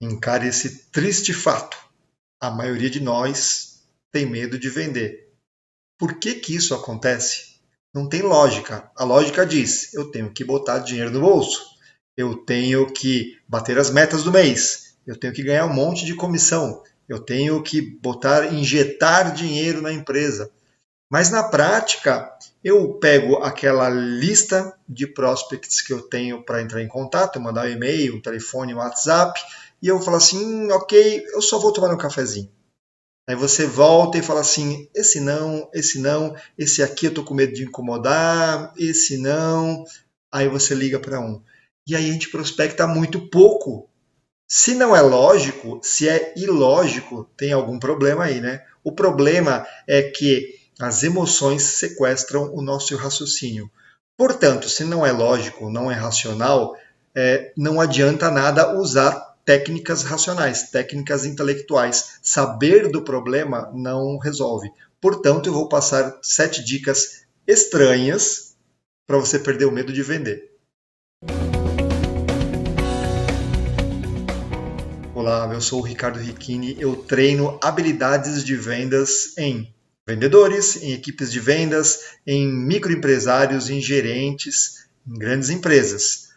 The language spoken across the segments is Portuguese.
Encare esse triste fato. A maioria de nós tem medo de vender. Por que que isso acontece? Não tem lógica. A lógica diz: eu tenho que botar dinheiro no bolso, eu tenho que bater as metas do mês, eu tenho que ganhar um monte de comissão, eu tenho que injetar dinheiro na empresa. Mas na prática, eu pego aquela lista de prospects que eu tenho para entrar em contato, mandar um e-mail, um telefone, um WhatsApp, e eu falo assim, ok, eu só vou tomar um cafezinho. Aí você volta e fala assim, esse não, esse aqui eu tô com medo de incomodar, esse não. Aí você liga para um. E aí a gente prospecta muito pouco. Se não é lógico, se é ilógico, tem algum problema aí, né? O problema é que as emoções sequestram o nosso raciocínio. Portanto, se não é lógico, não é racional, não adianta nada usar técnicas racionais, técnicas intelectuais. Saber do problema não resolve. Portanto, eu vou passar 7 dicas estranhas para você perder o medo de vender. Olá, eu sou o Ricardo Ricchini. Eu treino habilidades de vendas em vendedores, em equipes de vendas, em microempresários, em gerentes, em grandes empresas.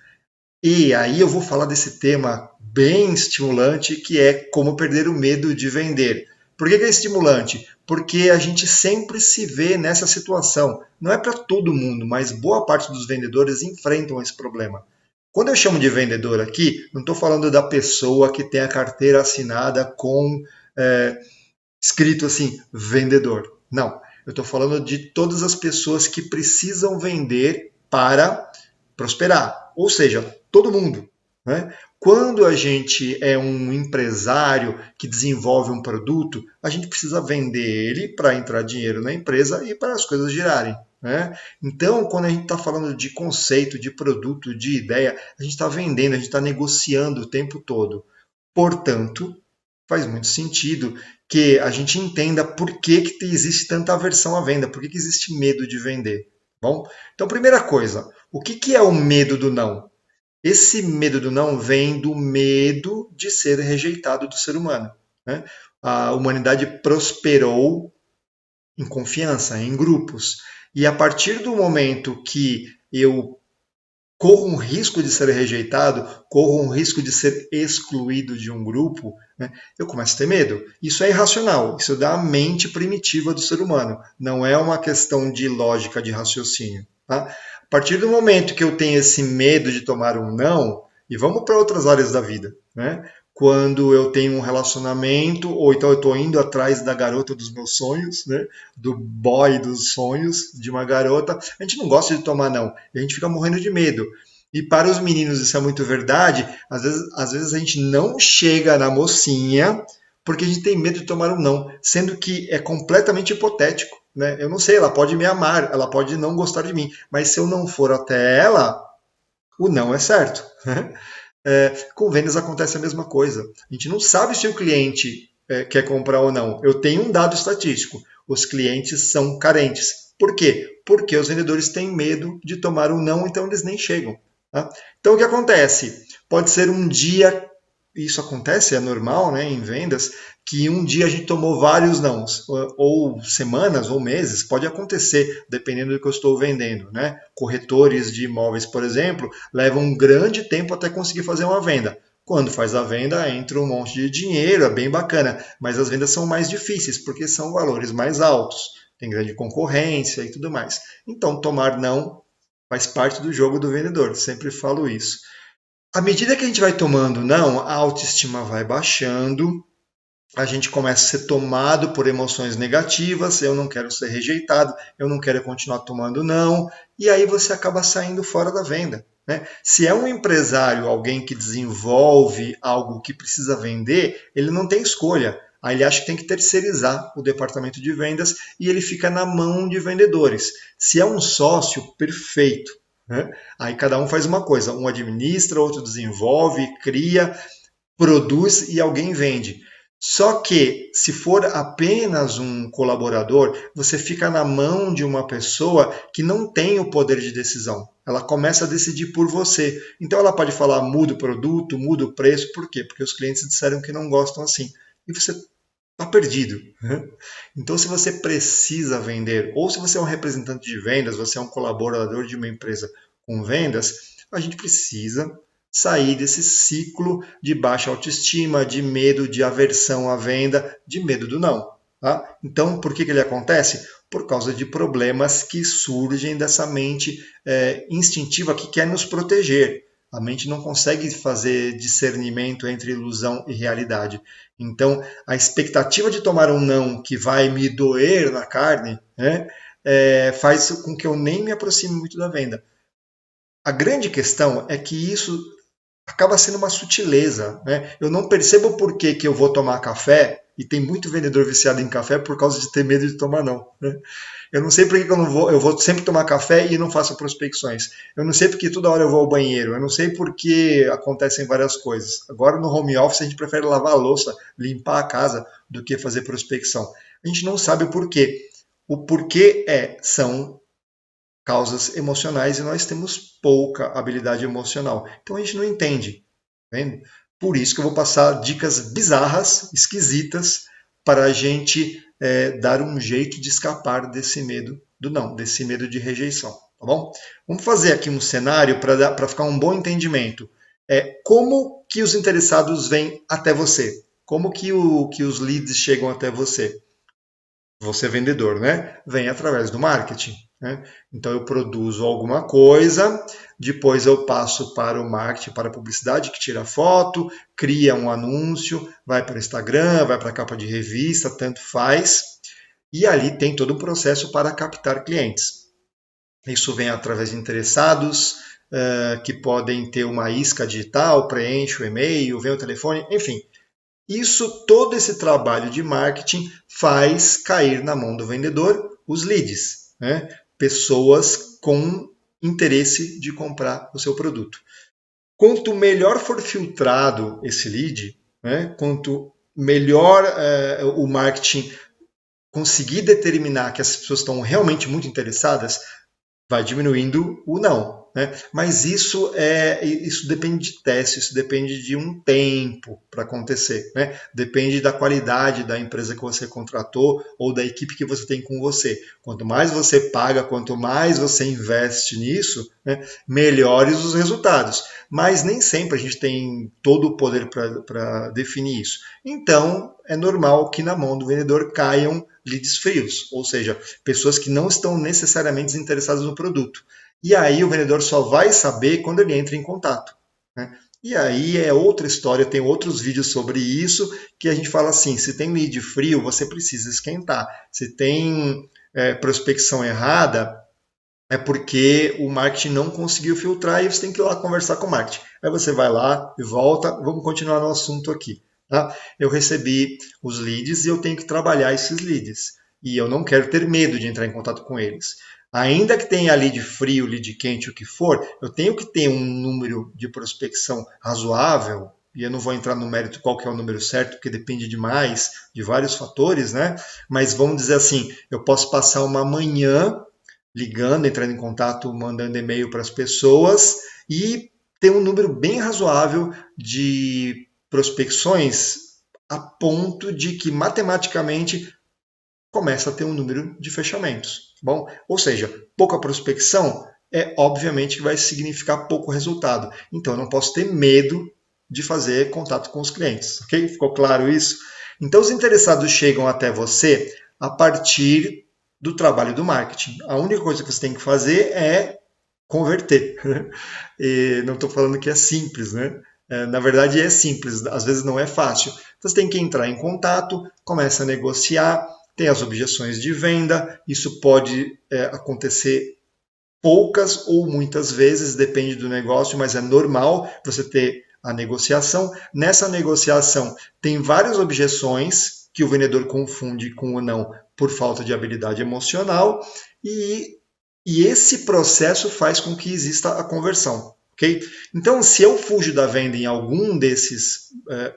E aí eu vou falar desse tema bem estimulante que é como perder o medo de vender. Por que é estimulante? Porque a gente sempre se vê nessa situação. Não é para todo mundo, mas boa parte dos vendedores enfrentam esse problema. Quando eu chamo de vendedor aqui, não estou falando da pessoa que tem a carteira assinada com é, escrito assim, vendedor. Não. Eu estou falando de todas as pessoas que precisam vender para prosperar. Ou seja, todo mundo. Né? Quando a gente é um empresário que desenvolve um produto, a gente precisa vender ele para entrar dinheiro na empresa e para as coisas girarem. Né? Então, quando a gente está falando de conceito, de produto, de ideia, a gente está vendendo, a gente está negociando o tempo todo. Portanto, faz muito sentido que a gente entenda por que existe tanta aversão à venda, por que existe medo de vender. Bom, então, primeira coisa, o que é o medo do não? Esse medo do não vem do medo de ser rejeitado do ser humano. Né? A humanidade prosperou em confiança, em grupos. E a partir do momento que eu corro um risco de ser rejeitado, corro um risco de ser excluído de um grupo, né, eu começo a ter medo. Isso é irracional, isso é da mente primitiva do ser humano, não é uma questão de lógica, de raciocínio. Tá? A partir do momento que eu tenho esse medo de tomar um não, e vamos para outras áreas da vida, né? Quando eu tenho um relacionamento, ou então eu estou indo atrás da garota dos meus sonhos, né? Do boy dos sonhos, de uma garota, a gente não gosta de tomar não, a gente fica morrendo de medo. E para os meninos isso é muito verdade, às vezes a gente não chega na mocinha porque a gente tem medo de tomar um não, sendo que é completamente hipotético. Né? Eu não sei, ela pode me amar, ela pode não gostar de mim, mas se eu não for até ela, o não é certo. Com vendas acontece a mesma coisa. A gente não sabe se o cliente quer comprar ou não. Eu tenho um dado estatístico: os clientes são carentes. Por quê? Porque os vendedores têm medo de tomar um não, então eles nem chegam. Tá? Então o que acontece? Pode ser um dia, isso acontece, é normal, né, em vendas, que um dia a gente tomou vários nãos, ou semanas, ou meses, pode acontecer, dependendo do que eu estou vendendo. Né? Corretores de imóveis, por exemplo, levam um grande tempo até conseguir fazer uma venda. Quando faz a venda, entra um monte de dinheiro, é bem bacana, mas as vendas são mais difíceis, porque são valores mais altos, tem grande concorrência e tudo mais. Então, tomar não faz parte do jogo do vendedor, sempre falo isso. À medida que a gente vai tomando não, a autoestima vai baixando, a gente começa a ser tomado por emoções negativas, eu não quero ser rejeitado, eu não quero continuar tomando não, e aí você acaba saindo fora da venda. Né? Se é um empresário, alguém que desenvolve algo que precisa vender, ele não tem escolha. Aí ele acha que tem que terceirizar o departamento de vendas e ele fica na mão de vendedores. Se é um sócio, perfeito. Né? Aí cada um faz uma coisa, um administra, outro desenvolve, cria, produz e alguém vende. Só que, se for apenas um colaborador, você fica na mão de uma pessoa que não tem o poder de decisão. Ela começa a decidir por você. Então, ela pode falar: muda o produto, muda o preço. Por quê? Porque os clientes disseram que não gostam assim. E você está perdido. Então, se você precisa vender, ou se você é um representante de vendas, você é um colaborador de uma empresa com vendas, a gente precisa sair desse ciclo de baixa autoestima, de medo, de aversão à venda, de medo do não. Tá? Então, por que ele acontece? Por causa de problemas que surgem dessa mente instintiva que quer nos proteger. A mente não consegue fazer discernimento entre ilusão e realidade. Então, a expectativa de tomar um não que vai me doer na carne, né, faz com que eu nem me aproxime muito da venda. A grande questão é que isso acaba sendo uma sutileza, né? Eu não percebo por que eu vou tomar café, e tem muito vendedor viciado em café por causa de ter medo de tomar não, né? Eu não sei por que eu não vou, eu vou sempre tomar café e não faço prospecções. Eu não sei porque toda hora eu vou ao banheiro. Eu não sei porque acontecem várias coisas. Agora no home office a gente prefere lavar a louça, limpar a casa do que fazer prospecção. A gente não sabe o porquê. O porquê são causas emocionais e nós temos pouca habilidade emocional. Então a gente não entende. Tá vendo? Por isso que eu vou passar dicas bizarras, esquisitas, para a gente dar um jeito de escapar desse medo do não, desse medo de rejeição. Tá bom? Vamos fazer aqui um cenário para ficar um bom entendimento. Como que os interessados vêm até você? Como que os leads chegam até você? Você vendedor, né? Vem através do marketing. Né? Então eu produzo alguma coisa, depois eu passo para o marketing, para a publicidade, que tira foto, cria um anúncio, vai para o Instagram, vai para a capa de revista, tanto faz. E ali tem todo um processo para captar clientes. Isso vem através de interessados, que podem ter uma isca digital, preenche o e-mail, vem o telefone, enfim. Todo esse trabalho de marketing faz cair na mão do vendedor os leads, né? Pessoas com interesse de comprar o seu produto. Quanto melhor for filtrado esse lead, né? Quanto melhor o marketing conseguir determinar que as pessoas estão realmente muito interessadas, vai diminuindo o não. Né? Mas isso depende de teste, isso depende de um tempo para acontecer. Né? Depende da qualidade da empresa que você contratou ou da equipe que você tem com você. Quanto mais você paga, quanto mais você investe nisso, né, melhores os resultados. Mas nem sempre a gente tem todo o poder para definir isso. Então, é normal que na mão do vendedor caiam leads frios, ou seja, pessoas que não estão necessariamente interessadas no produto. E aí o vendedor só vai saber quando ele entra em contato. Né? E aí é outra história, tem outros vídeos sobre isso, que a gente fala assim, se tem lead frio, você precisa esquentar. Se tem prospecção errada, é porque o marketing não conseguiu filtrar e você tem que ir lá conversar com o marketing. Aí você vai lá e volta, vamos continuar no assunto aqui. Tá? Eu recebi os leads e eu tenho que trabalhar esses leads. E eu não quero ter medo de entrar em contato com eles. Ainda que tenha lead frio, lead quente, o que for, eu tenho que ter um número de prospecção razoável, e eu não vou entrar no mérito qual que é o número certo, porque depende demais de vários fatores, né? Mas vamos dizer assim, eu posso passar uma manhã ligando, entrando em contato, mandando e-mail para as pessoas e ter um número bem razoável de prospecções a ponto de que matematicamente começa a ter um número de fechamentos. Bom, ou seja, pouca prospecção obviamente que vai significar pouco resultado. Então eu não posso ter medo de fazer contato com os clientes, ok? Ficou claro isso? Então os interessados chegam até você a partir do trabalho do marketing. A única coisa que você tem que fazer é converter. E não estou falando que é simples, né? Na verdade é simples, às vezes não é fácil. Então, você tem que entrar em contato, começa a negociar, tem as objeções de venda, isso pode acontecer poucas ou muitas vezes, depende do negócio, mas é normal você ter a negociação. Nessa negociação tem várias objeções que o vendedor confunde com o não por falta de habilidade emocional e esse processo faz com que exista a conversão. ok? Então, se eu fujo da venda em algum desses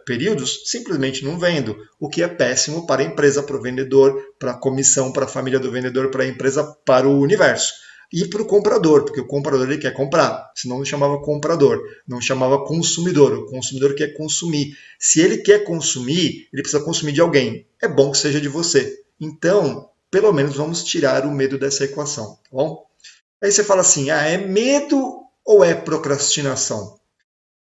períodos, simplesmente não vendo, o que é péssimo para a empresa, para o vendedor, para a comissão, para a família do vendedor, para a empresa, para o universo. E para o comprador, porque o comprador ele quer comprar, senão não chamava comprador, não chamava consumidor. O consumidor quer consumir. Se ele quer consumir, ele precisa consumir de alguém. É bom que seja de você. Então, pelo menos vamos tirar o medo dessa equação, tá bom? Aí você fala assim, é medo ou é procrastinação?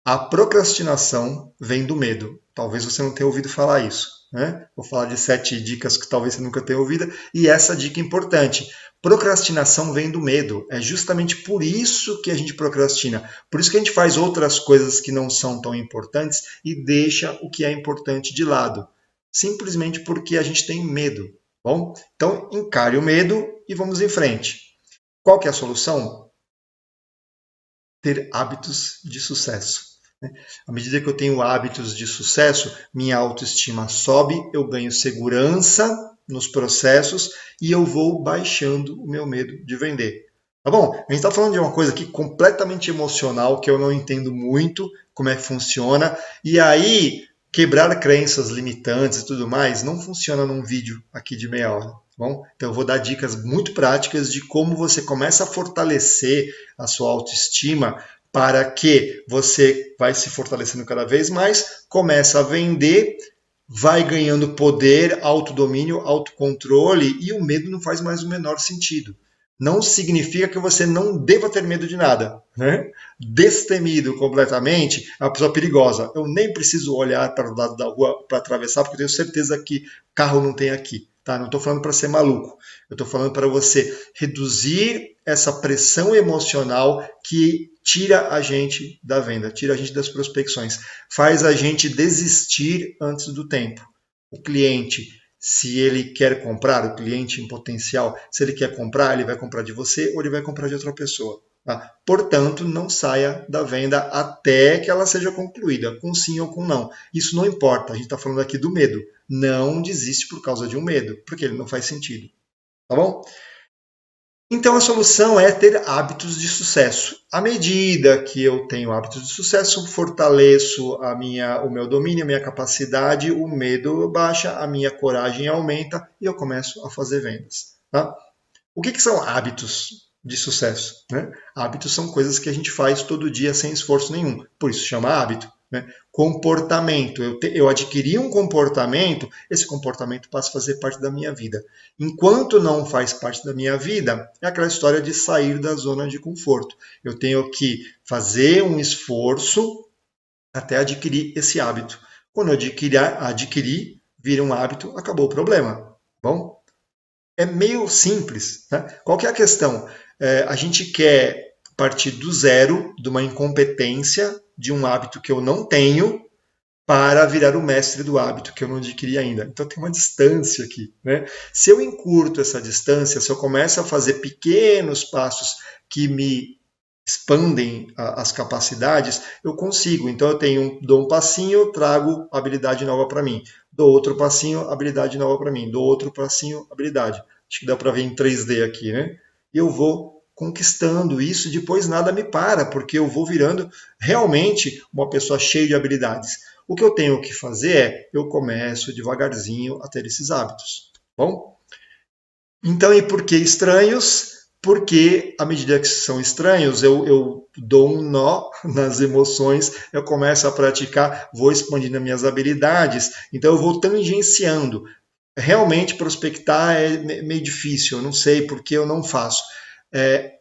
A procrastinação vem do medo. Talvez você não tenha ouvido falar isso, né? Vou falar de 7 dicas que talvez você nunca tenha ouvido, e essa dica é importante. Procrastinação vem do medo. É justamente por isso que a gente procrastina. Por isso que a gente faz outras coisas que não são tão importantes e deixa o que é importante de lado. Simplesmente porque a gente tem medo. Bom, então encare o medo e vamos em frente. Qual que é a solução? Ter hábitos de sucesso. À medida que eu tenho hábitos de sucesso, minha autoestima sobe, eu ganho segurança nos processos e eu vou baixando o meu medo de vender. Tá bom? A gente está falando de uma coisa aqui completamente emocional, que eu não entendo muito como é que funciona. E aí, quebrar crenças limitantes e tudo mais não funciona num vídeo aqui de meia hora. Bom, então eu vou dar dicas muito práticas de como você começa a fortalecer a sua autoestima para que você vai se fortalecendo cada vez mais, começa a vender, vai ganhando poder, autodomínio, autocontrole e o medo não faz mais o menor sentido. Não significa que você não deva ter medo de nada. Né? Destemido completamente, é uma pessoa perigosa. Eu nem preciso olhar para o lado da rua para atravessar, porque eu tenho certeza que carro não tem aqui. Tá? Não estou falando para ser maluco. Eu estou falando para você reduzir essa pressão emocional que tira a gente da venda, tira a gente das prospecções, faz a gente desistir antes do tempo. O cliente, se ele quer comprar, o cliente em potencial, se ele quer comprar, ele vai comprar de você ou ele vai comprar de outra pessoa. Tá? Portanto, não saia da venda até que ela seja concluída, com sim ou com não. Isso não importa, a gente está falando aqui do medo. Não desiste por causa de um medo, porque ele não faz sentido. Tá bom? Então a solução é ter hábitos de sucesso. À medida que eu tenho hábitos de sucesso, fortaleço o meu domínio, a minha capacidade, o medo baixa, a minha coragem aumenta e eu começo a fazer vendas. Tá? O que são hábitos de sucesso? Né? Hábitos são coisas que a gente faz todo dia sem esforço nenhum, por isso chama hábito. Né? Comportamento. Eu adquiri um comportamento, esse comportamento passa a fazer parte da minha vida. Enquanto não faz parte da minha vida, é aquela história de sair da zona de conforto. Eu tenho que fazer um esforço até adquirir esse hábito. Quando eu adquirir, vira um hábito, acabou o problema. Bom, é meio simples. Né? Qual que é a questão? A gente quer partir do zero, de uma incompetência, de um hábito que eu não tenho, para virar o mestre do hábito que eu não adquiri ainda. Então tem uma distância aqui. Né? Se eu encurto essa distância, se eu começo a fazer pequenos passos que me expandem as capacidades, eu consigo. Então eu dou um passinho, trago habilidade nova para mim. Dou outro passinho, habilidade nova para mim. Dou outro passinho, habilidade. Acho que dá para ver em 3D aqui, né? E eu vou conquistando isso, depois nada me para, porque eu vou virando realmente uma pessoa cheia de habilidades. O que eu tenho que fazer é, eu começo devagarzinho a ter esses hábitos. Bom? Então, e por que estranhos? Porque à medida que são estranhos, eu dou um nó nas emoções, eu começo a praticar, vou expandindo as minhas habilidades, então eu vou tangenciando. Realmente prospectar é meio difícil, eu não sei porque eu não faço.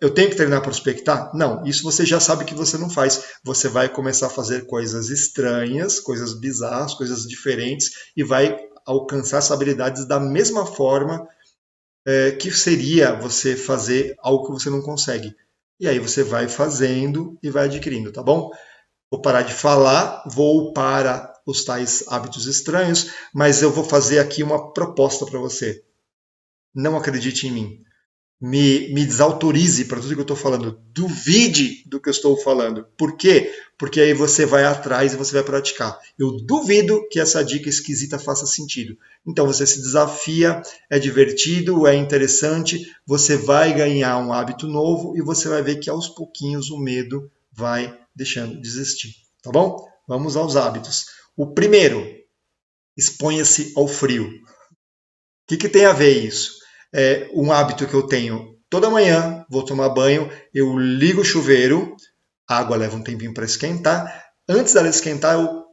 Eu tenho que treinar para prospectar? Não, isso você já sabe que você não faz. Você vai começar a fazer coisas estranhas, coisas bizarras, coisas diferentes e vai alcançar essas habilidades da mesma forma que seria você fazer algo que você não consegue. E aí você vai fazendo e vai adquirindo, tá bom? Vou parar de falar, vou para os tais hábitos estranhos, mas eu vou fazer aqui uma proposta para você. Não acredite em mim. Me desautorize para tudo que eu estou falando. Duvide do que eu estou falando. Por quê? Porque aí você vai atrás e você vai praticar. Eu duvido que essa dica esquisita faça sentido. Então você se desafia, é divertido, é interessante, você vai ganhar um hábito novo e você vai ver que aos pouquinhos o medo vai deixando de existir. Tá bom? Vamos aos hábitos. O primeiro, exponha-se ao frio. O que tem a ver isso? É um hábito que eu tenho toda manhã, vou tomar banho, eu ligo o chuveiro, a água leva um tempinho para esquentar. Antes dela esquentar, eu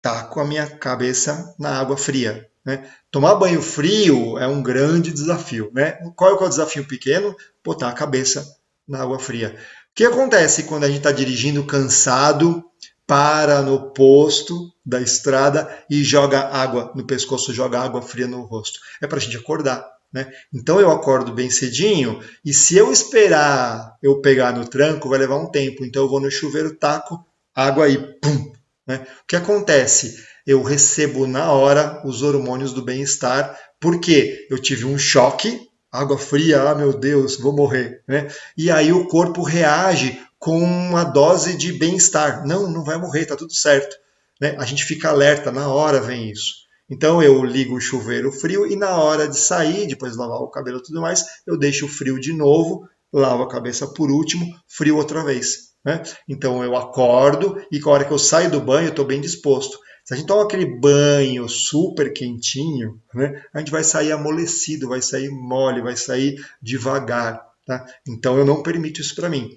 taco a minha cabeça na água fria. Né? Tomar banho frio é um grande desafio. Né? Qual é o desafio pequeno? Botar a cabeça na água fria. O que acontece quando a gente está dirigindo cansado, para no posto da estrada e joga água no pescoço, joga água fria no rosto? É para a gente acordar. Né? Então eu acordo bem cedinho e se eu esperar eu pegar no tranco, vai levar um tempo. Então eu vou no chuveiro, taco água e pum. Né? O que acontece? Eu recebo na hora os hormônios do bem-estar, porque eu tive um choque, água fria, ah meu Deus, vou morrer. Né? E aí o corpo reage com uma dose de bem-estar. Não, não vai morrer, tá tudo certo. Né? A gente fica alerta, na hora vem isso. Então eu ligo o chuveiro frio e na hora de sair, depois de lavar o cabelo e tudo mais, eu deixo frio de novo, lavo a cabeça por último, frio outra vez. Né? Então eu acordo e com a hora que eu saio do banho eu estou bem disposto. Se a gente toma aquele banho super quentinho, né, a gente vai sair amolecido, vai sair mole, vai sair devagar. Tá? Então eu não permito isso para mim.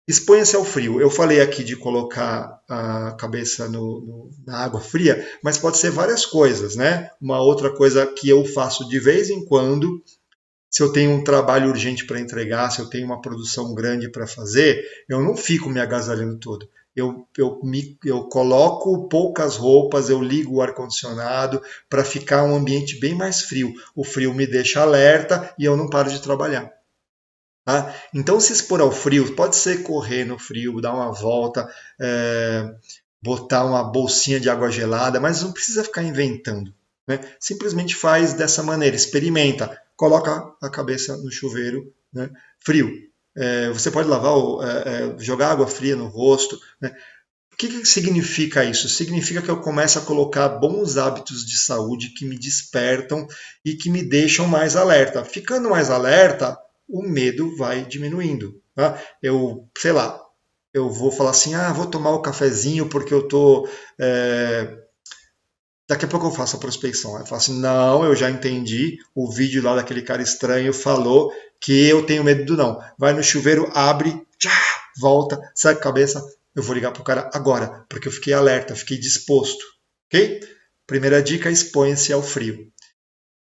Exponha-se ao frio. Eu falei aqui de colocar a cabeça na água fria, mas pode ser várias coisas, né? Uma outra coisa que eu faço de vez em quando, se eu tenho um trabalho urgente para entregar, se eu tenho uma produção grande para fazer, eu não fico me agasalhando todo. Eu coloco poucas roupas, eu ligo o ar-condicionado para ficar um ambiente bem mais frio. O frio me deixa alerta e eu não paro de trabalhar. Tá? Então, se expor ao frio, pode ser correr no frio, dar uma volta, botar uma bolsinha de água gelada, mas não precisa ficar inventando. Né? Simplesmente faz dessa maneira, experimenta, coloca a cabeça no chuveiro, né? Frio. Você pode lavar, jogar água fria no rosto. Né? O que significa isso? Significa que eu começo a colocar bons hábitos de saúde que me despertam e que me deixam mais alerta. Ficando mais alerta, o medo vai diminuindo. Tá? Sei lá, eu vou falar assim, vou tomar o cafezinho porque eu tô. Daqui a pouco eu faço a prospecção. Eu falo assim, não, eu já entendi. O vídeo lá daquele cara estranho falou que eu tenho medo do não. Vai no chuveiro, abre, volta, sai com a cabeça. Eu vou ligar pro cara agora, porque eu fiquei alerta, fiquei disposto. Ok? Primeira dica, exponha-se ao frio.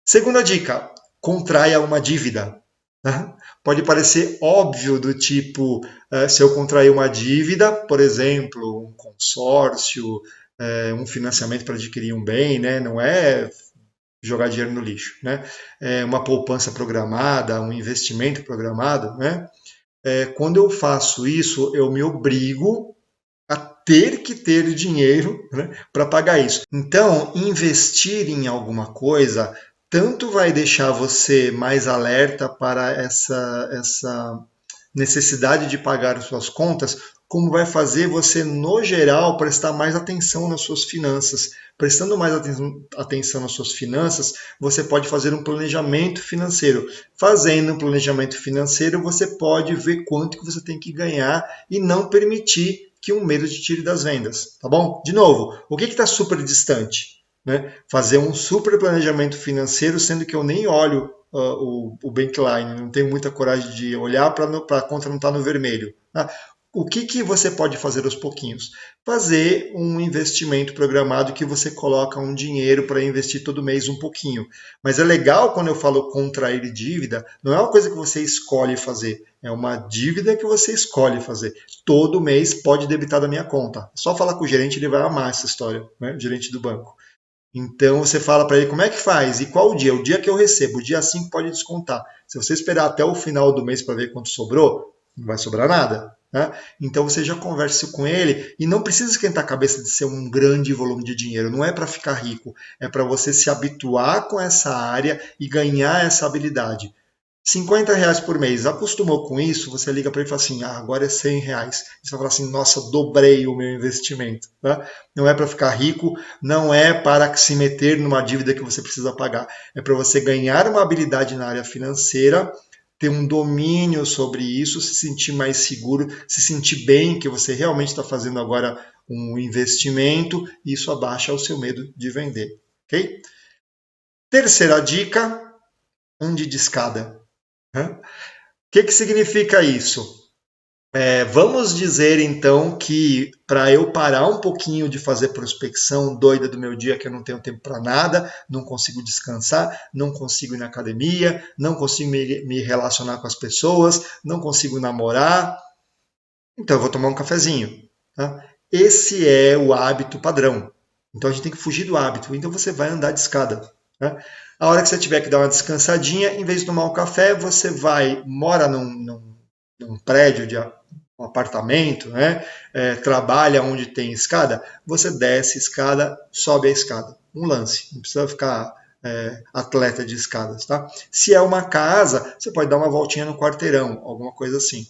Segunda dica, contraia uma dívida. Pode parecer óbvio do tipo, se eu contrair uma dívida, por exemplo, um consórcio, um financiamento para adquirir um bem, né? Não é jogar dinheiro no lixo, né? Uma poupança programada, um investimento programado, né? Quando eu faço isso, eu me obrigo a ter que ter dinheiro, né, para pagar isso. Então, investir em alguma coisa tanto vai deixar você mais alerta para essa necessidade de pagar as suas contas, como vai fazer você, no geral, prestar mais atenção nas suas finanças. Prestando mais atenção nas suas finanças, você pode fazer um planejamento financeiro. Fazendo um planejamento financeiro, você pode ver quanto que você tem que ganhar e não permitir que um medo te tire das vendas, tá bom? De novo, o que está super distante? Né? Fazer um super planejamento financeiro, sendo que eu nem olho o bankline, não tenho muita coragem de olhar para a conta não estar no vermelho. Tá? O que você pode fazer aos pouquinhos? Fazer um investimento programado que você coloca um dinheiro para investir todo mês um pouquinho. Mas é legal quando eu falo contrair dívida, não é uma coisa que você escolhe fazer, é uma dívida que você escolhe fazer. Todo mês pode debitar da minha conta. É só falar com o gerente, ele vai amar essa história, né? O gerente do banco. Então você fala para ele como é que faz e qual o dia? O dia que eu recebo, o dia 5 pode descontar. Se você esperar até o final do mês para ver quanto sobrou, não vai sobrar nada. Né? Então você já conversa com ele e não precisa esquentar a cabeça de ser um grande volume de dinheiro. Não é para ficar rico, é para você se habituar com essa área e ganhar essa habilidade. R$ 50 por mês, acostumou com isso, você liga para ele e fala assim, agora é R$ 100. Você vai falar assim, nossa, dobrei o meu investimento. Tá? Não é para ficar rico, não é para se meter numa dívida que você precisa pagar. É para você ganhar uma habilidade na área financeira, ter um domínio sobre isso, se sentir mais seguro, se sentir bem que você realmente está fazendo agora um investimento, e isso abaixa o seu medo de vender, ok? Terceira dica, ande de escada. O que significa isso? Vamos dizer então que para eu parar um pouquinho de fazer prospecção doida do meu dia, que eu não tenho tempo para nada, não consigo descansar, não consigo ir na academia, não consigo me relacionar com as pessoas, não consigo namorar, então eu vou tomar um cafezinho. Tá? Esse é o hábito padrão. Então a gente tem que fugir do hábito. Então você vai andar de escada. Tá? A hora que você tiver que dar uma descansadinha, em vez de tomar um café, você mora num prédio de um apartamento, né? Trabalha onde tem escada, você desce a escada, sobe a escada. Um lance, não precisa ficar atleta de escadas, tá? Se é uma casa, você pode dar uma voltinha no quarteirão, alguma coisa assim.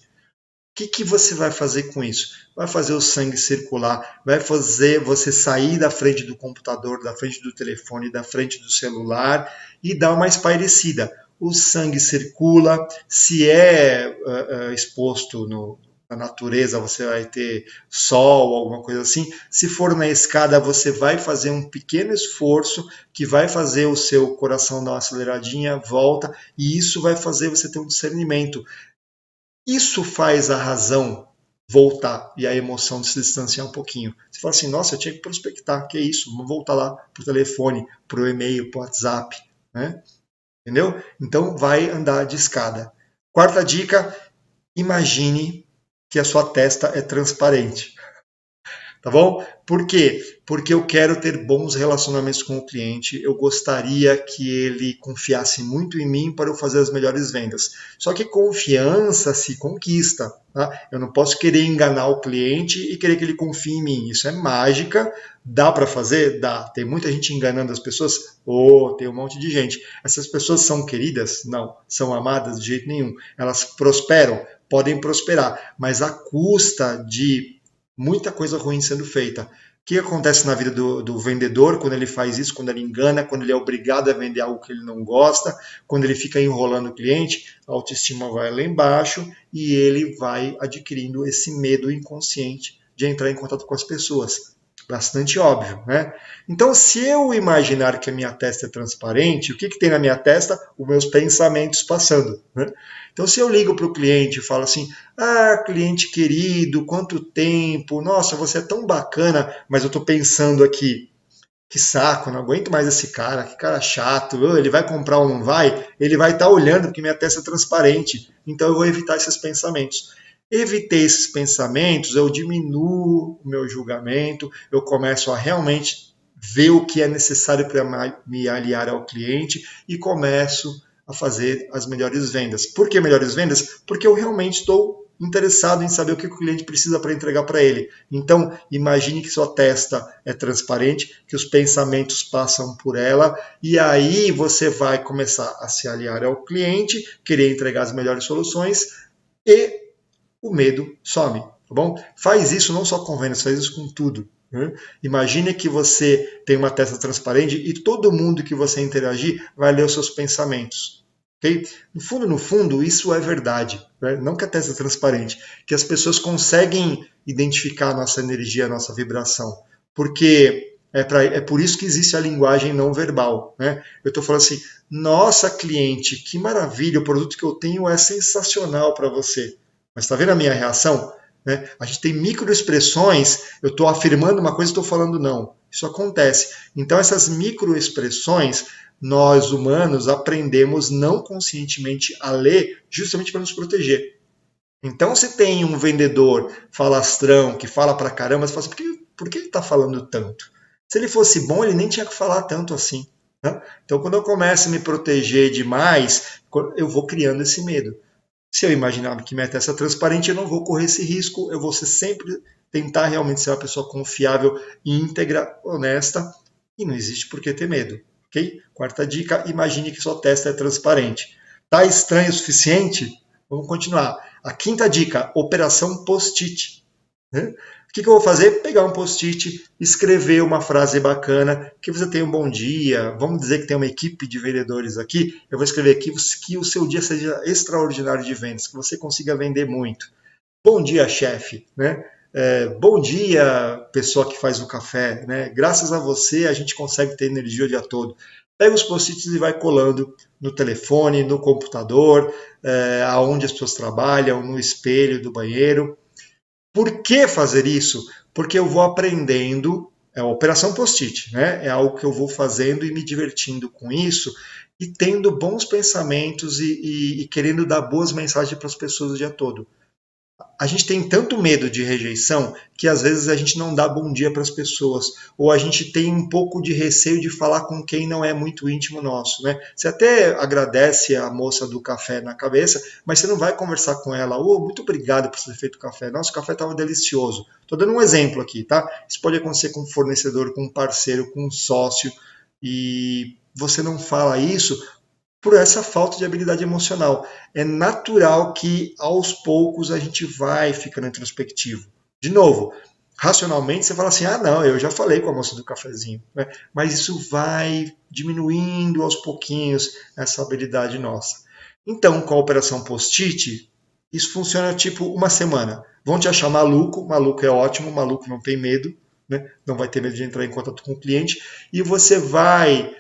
O que você vai fazer com isso? Vai fazer o sangue circular, vai fazer você sair da frente do computador, da frente do telefone, da frente do celular e dar uma espairecida. O sangue circula, se exposto na natureza, você vai ter sol, alguma coisa assim. Se for na escada, você vai fazer um pequeno esforço que vai fazer o seu coração dar uma aceleradinha, volta, e isso vai fazer você ter um discernimento. Isso faz a razão voltar e a emoção de se distanciar um pouquinho. Você fala assim, nossa, eu tinha que prospectar, que isso? Vamos voltar lá para o telefone, para o e-mail, para o WhatsApp, né? Entendeu? Então vai andar de escada. Quarta dica, imagine que a sua testa é transparente. Tá bom? Por quê? Porque eu quero ter bons relacionamentos com o cliente, eu gostaria que ele confiasse muito em mim para eu fazer as melhores vendas. Só que confiança se conquista, tá? Eu não posso querer enganar o cliente e querer que ele confie em mim. Isso é mágica. Dá para fazer? Dá. Tem muita gente enganando as pessoas? Tem um monte de gente. Essas pessoas são queridas? Não. São amadas? De jeito nenhum. Elas prosperam? Podem prosperar, mas à custa de muita coisa ruim sendo feita. O que acontece na vida do vendedor quando ele faz isso, quando ele engana, quando ele é obrigado a vender algo que ele não gosta, quando ele fica enrolando o cliente, a autoestima vai lá embaixo e ele vai adquirindo esse medo inconsciente de entrar em contato com as pessoas. Bastante óbvio, né? Então, se eu imaginar que a minha testa é transparente, o que tem na minha testa? Os meus pensamentos passando, né? Então, se eu ligo para o cliente e falo assim, cliente querido, quanto tempo, nossa, você é tão bacana, mas eu estou pensando aqui, que saco, não aguento mais esse cara, que cara chato, ele vai comprar ou não vai? Ele vai estar olhando porque minha testa é transparente, então eu vou evitar esses pensamentos. Evitei esses pensamentos, eu diminuo o meu julgamento, eu começo a realmente ver o que é necessário para me aliar ao cliente e começo a fazer as melhores vendas. Por que melhores vendas? Porque eu realmente estou interessado em saber o que o cliente precisa para entregar para ele. Então, imagine que sua testa é transparente, que os pensamentos passam por ela, e aí você vai começar a se aliar ao cliente, querer entregar as melhores soluções, e o medo some, tá bom? Faz isso não só com vendas, faz isso com tudo. Né? Imagine que você tem uma testa transparente e todo mundo que você interagir vai ler os seus pensamentos. Okay? No fundo, isso é verdade. Né? Não que a testa é transparente, que as pessoas conseguem identificar a nossa energia, a nossa vibração. Porque é por isso que existe a linguagem não verbal. Né? Eu estou falando assim, nossa cliente, que maravilha, o produto que eu tenho é sensacional para você. Mas está vendo a minha reação? Né? A gente tem microexpressões, eu estou afirmando uma coisa e estou falando não. Isso acontece. Então, essas microexpressões, nós humanos aprendemos não conscientemente a ler justamente para nos proteger. Então, se tem um vendedor falastrão que fala pra caramba, você fala assim, por que ele está falando tanto? Se ele fosse bom, ele nem tinha que falar tanto assim. Né? Então, quando eu começo a me proteger demais, eu vou criando esse medo. Se eu imaginar que minha testa é transparente, eu não vou correr esse risco, eu vou sempre tentar realmente ser uma pessoa confiável, íntegra, honesta, e não existe por que ter medo. Okay? Quarta dica, imagine que sua testa é transparente. Tá estranho o suficiente? Vamos continuar. A quinta dica, operação post-it. Né? que eu vou fazer? Pegar um post-it, escrever uma frase bacana, que você tenha um bom dia, vamos dizer que tem uma equipe de vendedores aqui, eu vou escrever aqui que o seu dia seja extraordinário de vendas, que você consiga vender muito. Bom dia, chefe, né? Bom dia, pessoa que faz o café, né? Graças a você a gente consegue ter energia o dia todo. Pega os post-its e vai colando no telefone, no computador, aonde as pessoas trabalham, no espelho do banheiro. Por que fazer isso? Porque eu vou aprendendo, é uma operação post-it, né? É algo que eu vou fazendo e me divertindo com isso e tendo bons pensamentos e querendo dar boas mensagens para as pessoas o dia todo. A gente tem tanto medo de rejeição que às vezes a gente não dá bom dia para as pessoas, ou a gente tem um pouco de receio de falar com quem não é muito íntimo nosso, né? Você até agradece a moça do café na cabeça, mas você não vai conversar com ela, muito obrigado por ter feito o café, nossa, o café estava delicioso. Estou dando um exemplo aqui, tá? Isso pode acontecer com um fornecedor, com um parceiro, com um sócio, e você não fala isso por essa falta de habilidade emocional. É natural que aos poucos a gente vai ficando introspectivo. De novo, racionalmente você fala assim: ah, não, eu já falei com a moça do cafezinho, né? Mas isso vai diminuindo aos pouquinhos essa habilidade nossa. Então, com a operação post-it, isso funciona tipo uma semana. Vão te achar maluco, maluco é ótimo, maluco não tem medo, né? Não vai ter medo de entrar em contato com o cliente, e você vai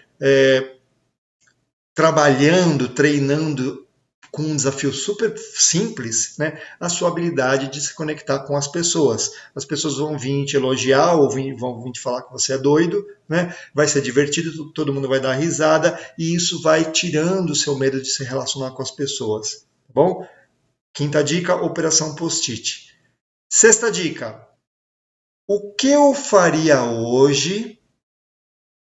trabalhando, treinando com um desafio super simples, né, a sua habilidade de se conectar com as pessoas. As pessoas vão vir te elogiar ou vão vir te falar que você é doido, né, vai ser divertido, todo mundo vai dar risada e isso vai tirando o seu medo de se relacionar com as pessoas. Tá bom? Quinta dica, operação post-it. Sexta dica, o que eu faria hoje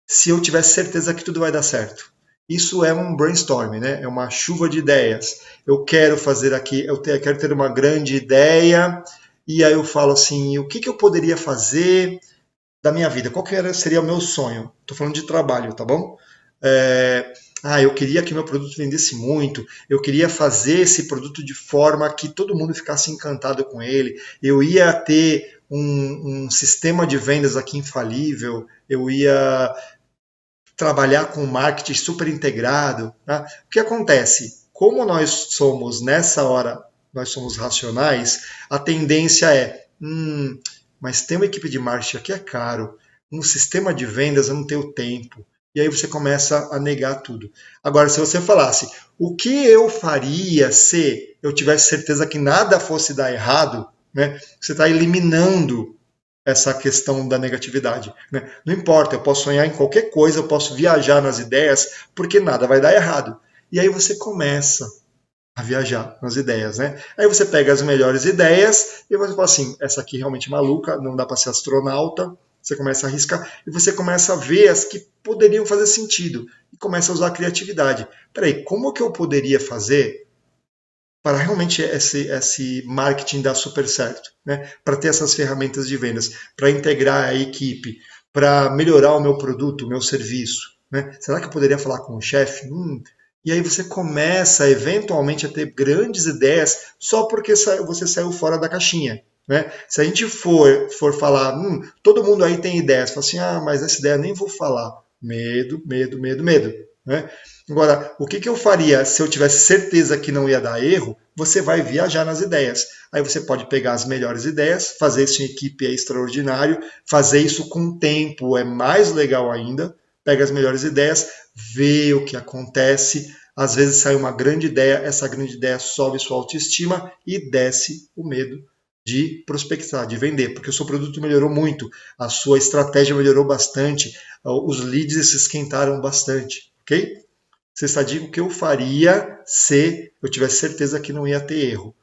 se eu tivesse certeza que tudo vai dar certo? Isso é um brainstorm, né? É uma chuva de ideias. Eu quero fazer aqui, quero ter uma grande ideia, e aí eu falo assim, o que eu poderia fazer da minha vida? Seria o meu sonho? Estou falando de trabalho, tá bom? Eu queria que meu produto vendesse muito, eu queria fazer esse produto de forma que todo mundo ficasse encantado com ele, eu ia ter um sistema de vendas aqui infalível, eu ia trabalhar com marketing super integrado. Tá? O que acontece? Como nós somos, nessa hora, nós somos racionais, a tendência é, mas ter uma equipe de marketing aqui é caro, um sistema de vendas eu não tenho tempo. E aí você começa a negar tudo. Agora, se você falasse, o que eu faria se eu tivesse certeza que nada fosse dar errado, né? Você está eliminando essa questão da negatividade. Né? Não importa, eu posso sonhar em qualquer coisa, eu posso viajar nas ideias, porque nada vai dar errado. E aí você começa a viajar nas ideias, né? Aí você pega as melhores ideias e você fala assim, essa aqui realmente é maluca, não dá para ser astronauta. Você começa a arriscar e você começa a ver as que poderiam fazer sentido e começa a usar a criatividade. Peraí, como que eu poderia fazer para realmente esse marketing dar super certo, né? Para ter essas ferramentas de vendas, para integrar a equipe, para melhorar o meu produto, o meu serviço, né? Será que eu poderia falar com o chefe? E aí você começa eventualmente a ter grandes ideias só porque você saiu fora da caixinha. Né? Se a gente for falar, todo mundo aí tem ideias, fala assim, mas essa ideia eu nem vou falar. Medo, medo, medo, medo. Né? Agora, o que eu faria se eu tivesse certeza que não ia dar erro? Você vai viajar nas ideias. Aí você pode pegar as melhores ideias, fazer isso em equipe é extraordinário, fazer isso com tempo é mais legal ainda. Pega as melhores ideias, vê o que acontece. Às vezes sai uma grande ideia, essa grande ideia sobe sua autoestima e desce o medo de prospectar, de vender, porque o seu produto melhorou muito, a sua estratégia melhorou bastante, os leads se esquentaram bastante, ok? Sexta dica, o que eu faria se eu tivesse certeza que não ia ter erro.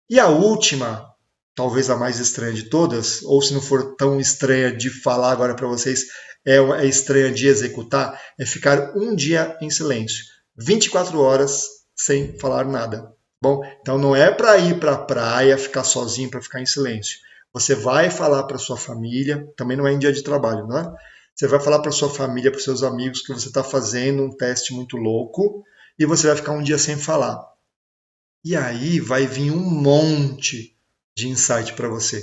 E a última, talvez a mais estranha de todas, ou se não for tão estranha de falar agora para vocês, é estranha de executar, é ficar um dia em silêncio. 24 horas sem falar nada. Bom, então não é para ir para a praia, ficar sozinho, para ficar em silêncio. Você vai falar para sua família, também não é em dia de trabalho, não é? Você vai falar para sua família, para seus amigos que você está fazendo um teste muito louco e você vai ficar um dia sem falar. E aí vai vir um monte de insight para você.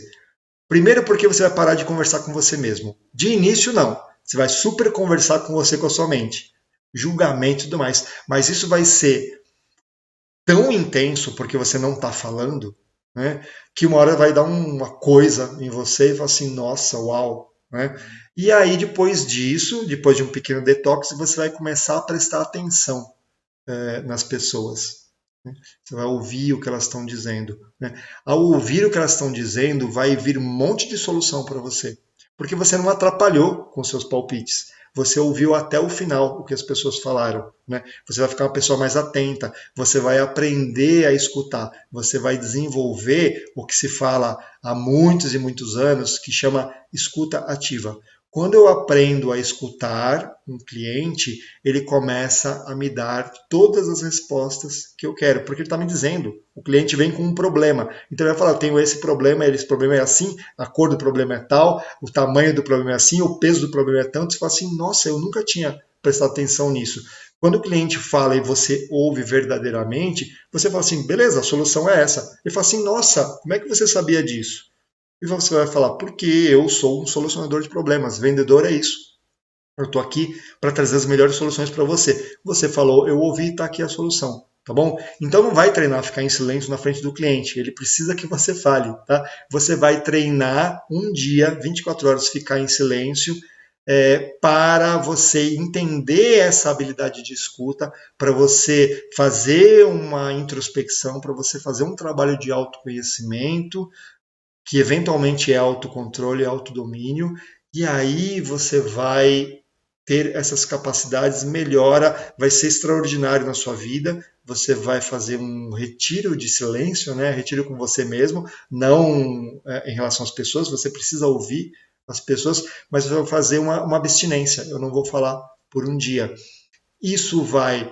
Primeiro porque você vai parar de conversar com você mesmo. De início, não. Você vai super conversar com você, com a sua mente. Julgamento e tudo mais. Mas isso vai ser tão intenso porque você não está falando, né, que uma hora vai dar uma coisa em você e fala assim, nossa, uau. Né? E aí, depois disso, depois de um pequeno detox, você vai começar a prestar atenção nas pessoas. Né? Você vai ouvir o que elas estão dizendo. Né? Ao ouvir o que elas estão dizendo, vai vir um monte de solução para você. Porque você não atrapalhou com seus palpites. Você ouviu até o final o que as pessoas falaram. Né? Você vai ficar uma pessoa mais atenta. Você vai aprender a escutar. Você vai desenvolver o que se fala há muitos e muitos anos, que chama escuta ativa. Quando eu aprendo a escutar um cliente, ele começa a me dar todas as respostas que eu quero, porque ele está me dizendo. O cliente vem com um problema. Então ele vai falar, eu tenho esse problema é assim, a cor do problema é tal, o tamanho do problema é assim, o peso do problema é tanto. Você fala assim, nossa, eu nunca tinha prestado atenção nisso. Quando o cliente fala e você ouve verdadeiramente, você fala assim, beleza, a solução é essa. Ele fala assim, nossa, como é que você sabia disso? E você vai falar, porque eu sou um solucionador de problemas, vendedor é isso. Eu estou aqui para trazer as melhores soluções para você. Você falou, eu ouvi, está aqui a solução. Tá bom? Então não vai treinar ficar em silêncio na frente do cliente. Ele precisa que você fale. Tá? Você vai treinar um dia, 24 horas, ficar em silêncio para você entender essa habilidade de escuta, para você fazer uma introspecção, para você fazer um trabalho de autoconhecimento, que eventualmente é autocontrole, autodomínio, e aí você vai ter essas capacidades, melhora, vai ser extraordinário na sua vida. Você vai fazer um retiro de silêncio, né? Retiro com você mesmo, não em relação às pessoas, você precisa ouvir as pessoas, mas você vai fazer uma abstinência. Eu não vou falar por um dia. Isso vai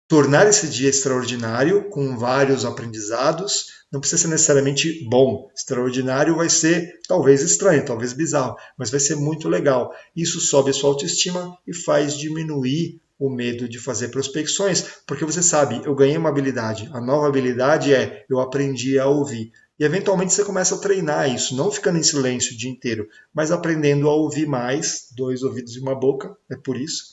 tornar esse dia extraordinário, com vários aprendizados. Não precisa ser necessariamente bom. Extraordinário vai ser talvez estranho, talvez bizarro, mas vai ser muito legal. Isso sobe a sua autoestima e faz diminuir o medo de fazer prospecções, porque você sabe, eu ganhei uma habilidade. A nova habilidade é eu aprendi a ouvir. E eventualmente você começa a treinar isso, não ficando em silêncio o dia inteiro, mas aprendendo a ouvir mais, 2 ouvidos e uma boca, é por isso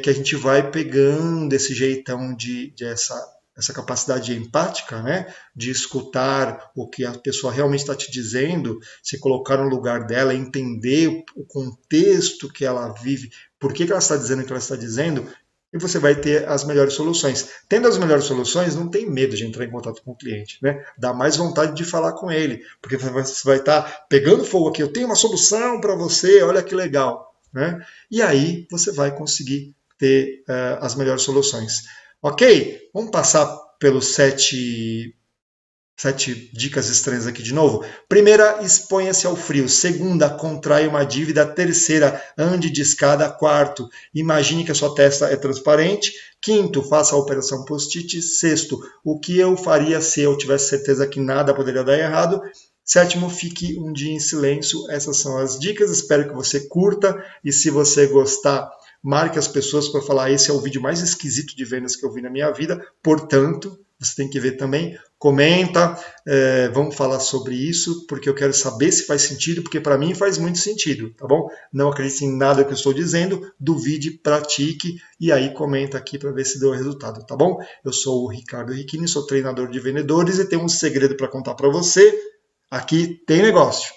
que a gente vai pegando esse jeitão de essa capacidade empática, né, de escutar o que a pessoa realmente está te dizendo, se colocar no lugar dela, entender o contexto que ela vive, por que ela está dizendo o que ela está dizendo, e você vai ter as melhores soluções. Tendo as melhores soluções, não tem medo de entrar em contato com o cliente, né? Dá mais vontade de falar com ele, porque você vai estar pegando fogo aqui, eu tenho uma solução para você, olha que legal. Né? E aí você vai conseguir ter as melhores soluções. Ok? Vamos passar pelos 7 dicas estranhas aqui de novo. Primeira, exponha-se ao frio. Segunda, contraia uma dívida. Terceira, ande de escada. Quarto, imagine que a sua testa é transparente. Quinto, faça a operação post-it. Sexto, o que eu faria se eu tivesse certeza que nada poderia dar errado. Sétimo, fique um dia em silêncio. Essas são as dicas. Espero que você curta. E se você gostar, marque as pessoas para falar: esse é o vídeo mais esquisito de vendas que eu vi na minha vida. Portanto, você tem que ver também. Comenta, vamos falar sobre isso, porque eu quero saber se faz sentido, porque para mim faz muito sentido, tá bom? Não acredite em nada que eu estou dizendo, duvide, pratique e aí comenta aqui para ver se deu resultado, tá bom? Eu sou o Ricardo Ricchini, sou treinador de vendedores e tenho um segredo para contar para você. Aqui tem negócio.